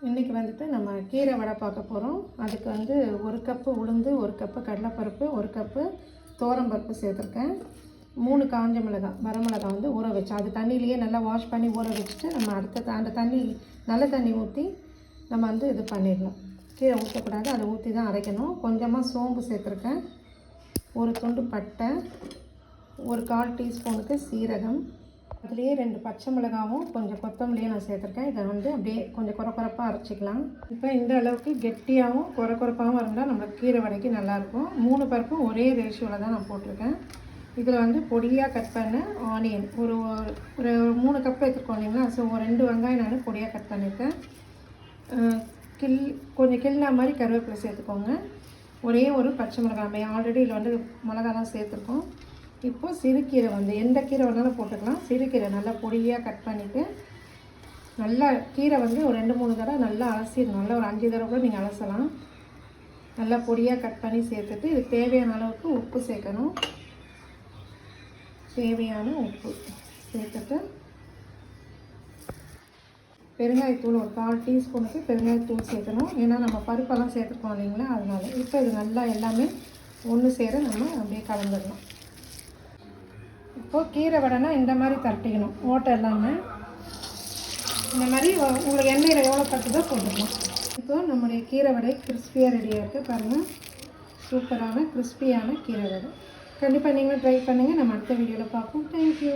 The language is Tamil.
இன்றைக்கி வந்துட்டு நம்ம கீரை வடை பார்க்க போகிறோம். அதுக்கு வந்து 1 கப்பு உளுந்து, 1 கப்பு கடலைப்பருப்பு, 1 கப்பு பருப்பு சேர்த்துருக்கேன். 3 காஞ்ச மிளகாய், வரமிளகாய் வந்து ஊற வச்சு அது தண்ணியிலேயே நல்லா வாஷ் பண்ணி ஊற வச்சுட்டு நம்ம அந்த தண்ணி நல்ல தண்ணி ஊற்றி நம்ம வந்து இது பண்ணிடணும். கீரை ஊற்றக்கூடாது, அதை ஊற்றி தான் அரைக்கணும். கொஞ்சமாக சோம்பு சேர்த்துருக்கேன், ஒரு துண்டு பட்டை, ஒரு 1/4 டீஸ்பூனுக்கு சீரகம், அதுலேயே 2 பச்சை மிளகாவும் கொஞ்சம் கொத்தமல்லியும் நான் சேர்த்துருக்கேன். இதை வந்து அப்படியே கொஞ்சம் குறப்பாக அரைச்சிக்கலாம். இப்போ இந்த அளவுக்கு கெட்டியாகவும் குறப்பாகவும் இருந்தால் நம்ம கீரை வடைக்கு நல்லாயிருக்கும். 3 பருப்பும் ஒரே ரேஷியோவில் தான் நான் போட்டிருக்கேன். இதில் வந்து பொடியாக கட் பண்ண ஆனியன் ஒரு 3 கப் எடுத்துருக்கோம் இல்லைங்களா. ஸோ ஒரு 2 வெங்காயம் நான் பொடியாக கட் பண்ணியிருக்கேன். கொஞ்சம் கிள்னா மாதிரி கருவேப்பிலை சேர்த்துக்கோங்க. ஒரே ஒரு பச்சை மிளகாய், ஆல்ரெடி இதில் வந்து மிளகா தான் சேர்த்துருக்கோம். இப்போது சிறுகீரை வந்து எந்த கீரை வேணாலும் போட்டுக்கலாம். சிறுகீரை நல்லா பொடியாக கட் பண்ணிவிட்டு நல்லா கீரை வந்து ஒரு 2-3 தடவை நல்லா அலசிடணும். நல்லா ஒரு 5 தடவை கூட நீங்கள் அலசலாம். நல்லா பொடியாக கட் பண்ணி சேர்த்துட்டு இதுக்கு தேவையான அளவுக்கு உப்பு சேர்க்கணும். தேவையான உப்பு சேர்த்துட்டு பெருங்காயத்தூள் ஒரு 1/4 டீஸ்பூனுக்கு பெருங்காயத்தூள் சேர்க்கணும். ஏன்னா நம்ம பருப்பெல்லாம் சேர்த்துருக்கோம் இல்லைங்களா, அதனால. இப்போ இது நல்லா எல்லாமே ஒன்று சேர நம்ம அப்படியே கலந்துடணும். இப்போது கீரை வடைனா இந்த மாதிரி தரட்டிக்கணும், ஓட்டை இல்லாமல். இந்த மாதிரி உங்களுக்கு எண்ணெயில் எவ்வளோ தட்டுதோ போட்டுக்கலாம். இப்போது நம்முடைய கீரை வடை கிறிஸ்பியாக ரெடியாக இருக்குது பாருங்கள். சூப்பரான கிறிஸ்பியான கீரை வடை. கண்டிப்பாக நீங்களும் ட்ரை பண்ணுங்கள். நம்ம அடுத்த வீடியோவில் பார்ப்போம். தேங்க்யூ.